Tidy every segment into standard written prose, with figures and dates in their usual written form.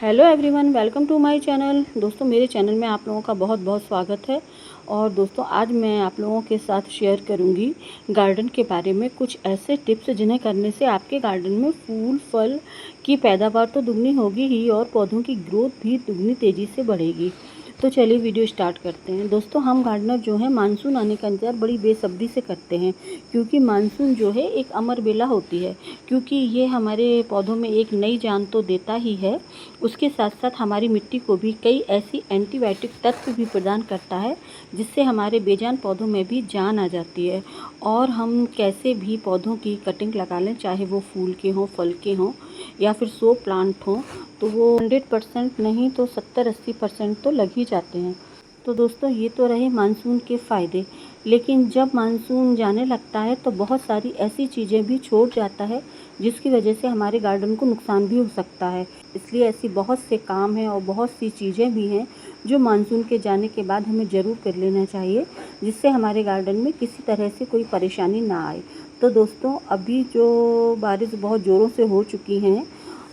Hello everyone, welcome to my channel. दोस्तों, मेरे channel में आप लोगों का बहुत बहुत स्वागत है। और दोस्तों, आज मैं आप लोगों के साथ शेयर करूंगी गार्डन के बारे में कुछ ऐसे टिप्स जिन्हें करने से आपके गार्डन में फूल फल की पैदावार तो दुगनी होगी ही और पौधों की ग्रोथ भी दुगनी तेज़ी से बढ़ेगी। तो चलिए वीडियो स्टार्ट करते हैं। दोस्तों, हम गार्डनर जो है मानसून आने का इंतज़ार बड़ी बेसब्री से करते हैं, क्योंकि मानसून जो है एक अमर बेला होती है। क्योंकि ये हमारे पौधों में एक नई जान तो देता ही है, उसके साथ साथ हमारी मिट्टी को भी कई ऐसी एंटीबायोटिक तत्व भी प्रदान करता है जिससे हमारे बेजान पौधों में भी जान आ जाती है। और हम कैसे भी पौधों की कटिंग लगा लें, चाहे वो फूल के हों, फल के हों या फिर शो प्लांट हों, तो वो 100% नहीं तो 70-80% तो लग ही जाते हैं। तो दोस्तों, ये तो रहे मानसून के फ़ायदे। लेकिन जब मानसून जाने लगता है तो बहुत सारी ऐसी चीज़ें भी छोड़ जाता है जिसकी वजह से हमारे गार्डन को नुकसान भी हो सकता है। इसलिए ऐसी बहुत से काम हैं और बहुत सी चीज़ें भी हैं जो मानसून के जाने के बाद हमें ज़रूर कर लेना चाहिए, जिससे हमारे गार्डन में किसी तरह से कोई परेशानी ना आए। तो दोस्तों, अभी जो बारिश बहुत ज़ोरों से हो चुकी हैं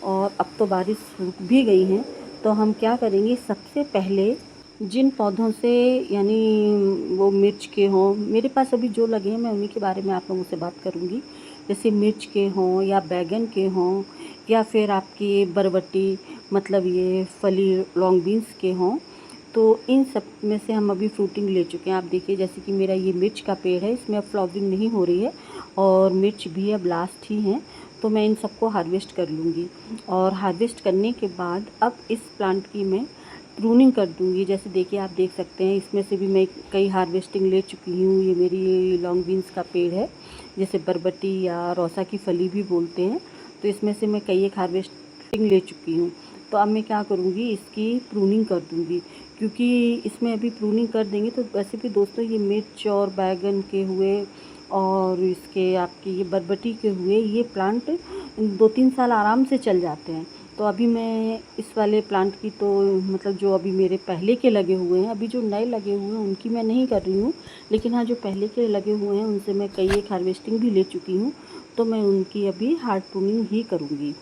और अब तो बारिश रुक भी गई हैं, तो हम क्या करेंगे, सबसे पहले जिन पौधों से यानी वो मिर्च के हों, मेरे पास अभी जो लगे हैं मैं उन्हीं के बारे में आप लोगों से बात करूँगी। जैसे मिर्च के हों या बैंगन के हों या फिर आपकी बरबटी, मतलब ये फली लॉन्ग बीन्स के हों, तो इन सब में से हम अभी फ्रूटिंग ले चुके हैं। आप देखिए, जैसे कि मेरा ये मिर्च का पेड़ है, इसमें अब फ्लावरिंग नहीं हो रही है और मिर्च भी अब लास्ट ही हैं, तो मैं इन सबको हार्वेस्ट कर लूँगी। और हार्वेस्ट करने के बाद अब इस प्लांट की मैं प्रूनिंग कर दूँगी। जैसे देखिए, आप देख सकते हैं, इसमें से भी मैं कई हार्वेस्टिंग ले चुकी हूँ। ये मेरी लॉन्ग बीन्स का पेड़ है, जैसे बरबटी या रोसा की फली भी बोलते हैं, तो इसमें से मैं कई एक हार्वेस्टिंग ले चुकी हूँ। तो अब मैं क्या करूँगी, इसकी प्रूनिंग कर दूँगी, क्योंकि इसमें अभी प्रूनिंग कर देंगे तो वैसे भी दोस्तों ये मिर्च और बैगन के हुए और इसके आपके ये बरबटी के हुए, ये प्लांट 2-3 साल आराम से चल जाते हैं। तो अभी मैं इस वाले प्लांट की तो मतलब जो अभी मेरे पहले के लगे हुए हैं, अभी जो नए लगे हुए हैं उनकी मैं नहीं कर रही हूँ, लेकिन हाँ, जो पहले के लगे हुए हैं उनसे मैं कई एक हार्वेस्टिंग भी ले चुकी हूँ। तो मैं उनकी अभी हार्ड प्रूनिंग ही करूँगी,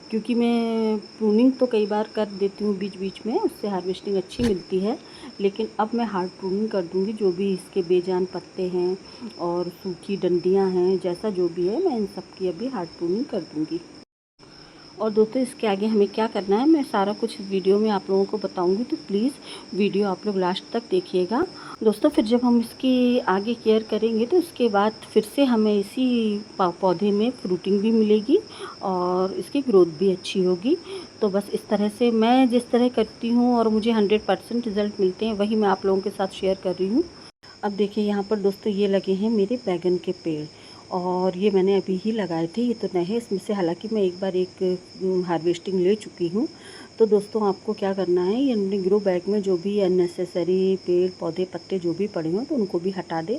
क्योंकि मैं प्रूनिंग तो कई बार कर देती हूँ बीच बीच में, उससे हार्वेस्टिंग अच्छी मिलती है। लेकिन अब मैं हार्ड प्रूनिंग कर दूँगी, जो भी इसके बेजान पत्ते हैं और सूखी डंडियाँ हैं, जैसा जो भी है, मैं इन सब की अभी हार्ड प्रूनिंग कर दूँगी। और दोस्तों, इसके आगे हमें क्या करना है, मैं सारा कुछ वीडियो में आप लोगों को बताऊंगी, तो प्लीज़ वीडियो आप लोग लास्ट तक देखिएगा। दोस्तों, फिर जब हम इसकी आगे केयर करेंगे तो उसके बाद फिर से हमें इसी पौधे में फ्रूटिंग भी मिलेगी और इसकी ग्रोथ भी अच्छी होगी। तो बस इस तरह से मैं जिस तरह करती हूँ और मुझे 100% रिज़ल्ट मिलते हैं, वही मैं आप लोगों के साथ शेयर कर रही हूँ। अब देखिए, यहाँ पर दोस्तों ये लगे हैं मेरे बैगन के पेड़, और ये मैंने अभी ही लगाए थे, ये तो नए हैं। इसमें से हालांकि मैं एक बार एक हार्वेस्टिंग ले चुकी हूँ। तो दोस्तों, आपको क्या करना है, ये अपने ग्रो बैग में जो भी अननेसेसरी पेड़ पौधे पत्ते जो भी पड़े हों तो उनको भी हटा दें।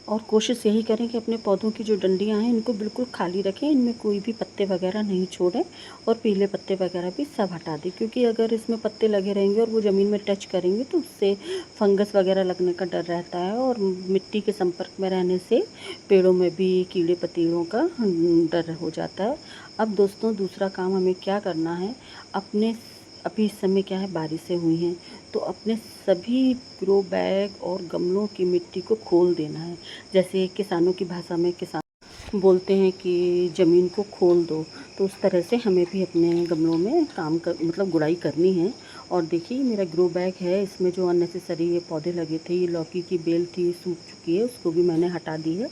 और कोशिश यही करें कि अपने पौधों की जो डंडियां हैं इनको बिल्कुल खाली रखें, इनमें कोई भी पत्ते वगैरह नहीं छोड़ें और पीले पत्ते वगैरह भी सब हटा दें, क्योंकि अगर इसमें पत्ते लगे रहेंगे और वो ज़मीन में टच करेंगे तो उससे फंगस वगैरह लगने का डर रहता है, और मिट्टी के संपर्क में रहने से पेड़ों में भी कीड़े पतीड़ों का डर हो जाता है। अब दोस्तों, दूसरा काम हमें क्या करना है, अपने अभी इस समय क्या है, बारिशें हुई हैं, तो अपने सभी ग्रो बैग और गमलों की मिट्टी को खोल देना है। जैसे किसानों की भाषा में किसान बोलते हैं कि ज़मीन को खोल दो, तो उस तरह से हमें भी अपने गमलों में काम कर मतलब गुड़ाई करनी है। और देखिए, मेरा ग्रो बैग है, इसमें जो अननेसेसरी ये पौधे लगे थे, ये लौकी की बेल थी, सूख चुकी है, उसको भी मैंने हटा दी है।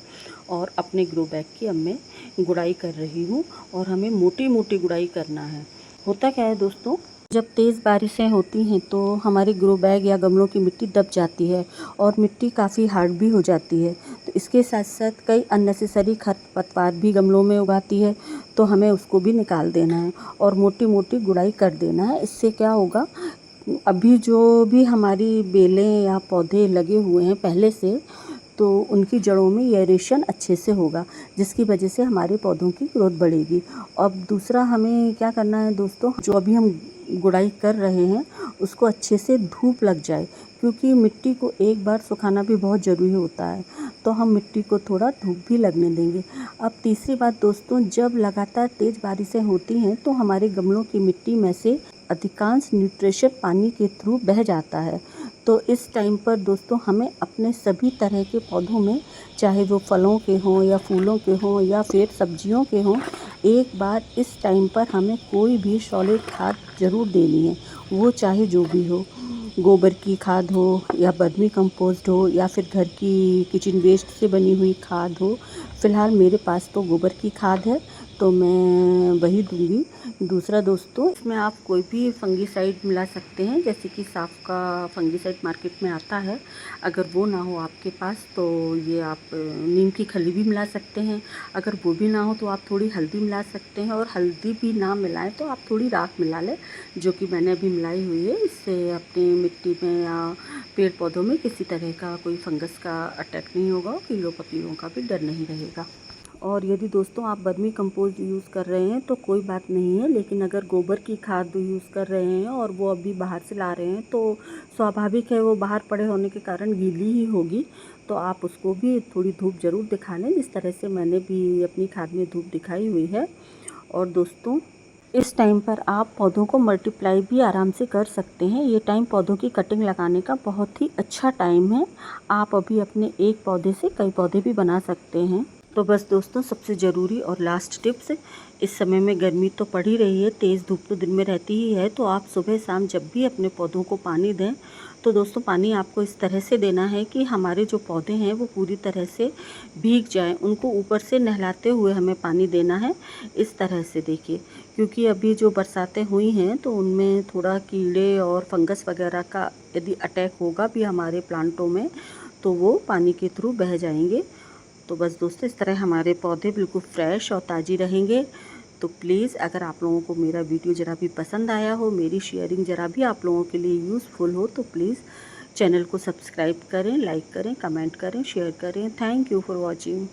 और अपने ग्रो बैग की अब मैं गुड़ाई कर रही हूँ, और हमें मोटी मोटी गुड़ाई करना है। होता क्या है दोस्तों, जब तेज़ बारिशें होती हैं तो हमारे ग्रो बैग या गमलों की मिट्टी दब जाती है और मिट्टी काफ़ी हार्ड भी हो जाती है। तो इसके साथ साथ कई अननेसेसरी खरपतवार भी गमलों में उगाती है, तो हमें उसको भी निकाल देना है और मोटी मोटी गुड़ाई कर देना है। इससे क्या होगा, अभी जो भी हमारी बेलें या पौधे लगे हुए हैं पहले से, तो उनकी जड़ों में एयरेशन अच्छे से होगा, जिसकी वजह से हमारे पौधों की ग्रोथ बढ़ेगी। अब दूसरा हमें क्या करना है दोस्तों, जो अभी हम गुड़ाई कर रहे हैं उसको अच्छे से धूप लग जाए, क्योंकि मिट्टी को एक बार सुखाना भी बहुत ज़रूरी होता है, तो हम मिट्टी को थोड़ा धूप भी लगने देंगे। अब तीसरी बात दोस्तों, जब लगातार तेज़ बारिशें होती हैं तो हमारे गमलों की मिट्टी में से अधिकांश न्यूट्रिशन पानी के थ्रू बह जाता है। तो इस टाइम पर दोस्तों हमें अपने सभी तरह के पौधों में, चाहे वो फलों के हों या फूलों के हों या फिर सब्जियों के हों, एक बार इस टाइम पर हमें कोई भी सॉलिड खाद ज़रूर देनी है, वो चाहे जो भी हो। गोबर की खाद हो या वर्मी कंपोस्ट हो या फिर घर की किचन वेस्ट से बनी हुई खाद हो। फ़िलहाल मेरे पास तो गोबर की खाद है, तो मैं वही दूंगी। दूसरा दोस्तों, इसमें आप कोई भी फंगीसाइड मिला सकते हैं, जैसे कि साफ का फंगीसाइड मार्केट में आता है। अगर वो ना हो आपके पास तो ये आप नीम की खली भी मिला सकते हैं। अगर वो भी ना हो तो आप थोड़ी हल्दी मिला सकते हैं, और हल्दी भी ना मिलाएं तो आप थोड़ी राख मिला लें, जो कि मैंने अभी मिलाई हुई है। इससे अपनी मिट्टी में या पेड़ पौधों में किसी तरह का कोई फंगस का अटैक नहीं होगा, और कीड़ों पतियों का भी डर नहीं रहेगा। और यदि दोस्तों आप वर्मी कंपोस्ट यूज़ कर रहे हैं तो कोई बात नहीं है, लेकिन अगर गोबर की खाद यूज़ कर रहे हैं और वो अभी बाहर से ला रहे हैं तो स्वाभाविक है वो बाहर पड़े होने के कारण गीली ही होगी। तो आप उसको भी थोड़ी धूप ज़रूर दिखा लें, जिस तरह से मैंने भी अपनी खाद में धूप दिखाई हुई है। और दोस्तों, इस टाइम पर आप पौधों को मल्टीप्लाई भी आराम से कर सकते हैं। ये टाइम पौधों की कटिंग लगाने का बहुत ही अच्छा टाइम है। आप अभी अपने एक पौधे से कई पौधे भी बना सकते हैं। तो बस दोस्तों, सबसे ज़रूरी और लास्ट टिप्स, इस समय में गर्मी तो पड़ ही रही है, तेज़ धूप तो दिन में रहती ही है। तो आप सुबह शाम जब भी अपने पौधों को पानी दें तो दोस्तों पानी आपको इस तरह से देना है कि हमारे जो पौधे हैं वो पूरी तरह से भीग जाएं। उनको ऊपर से नहलाते हुए हमें पानी देना है, इस तरह से देखिए। क्योंकि अभी जो बरसातें हुई हैं तो उनमें थोड़ा कीड़े और फंगस वगैरह का यदि अटैक होगा भी हमारे प्लांटों में तो वो पानी के थ्रू बह जाएंगे। तो बस दोस्तों, इस तरह हमारे पौधे बिल्कुल फ्रेश और ताज़ी रहेंगे। तो प्लीज़, अगर आप लोगों को मेरा वीडियो ज़रा भी पसंद आया हो, मेरी शेयरिंग ज़रा भी आप लोगों के लिए यूज़फुल हो, तो प्लीज़ चैनल को सब्सक्राइब करें, लाइक करें, कमेंट करें, शेयर करें। Thank you for watching.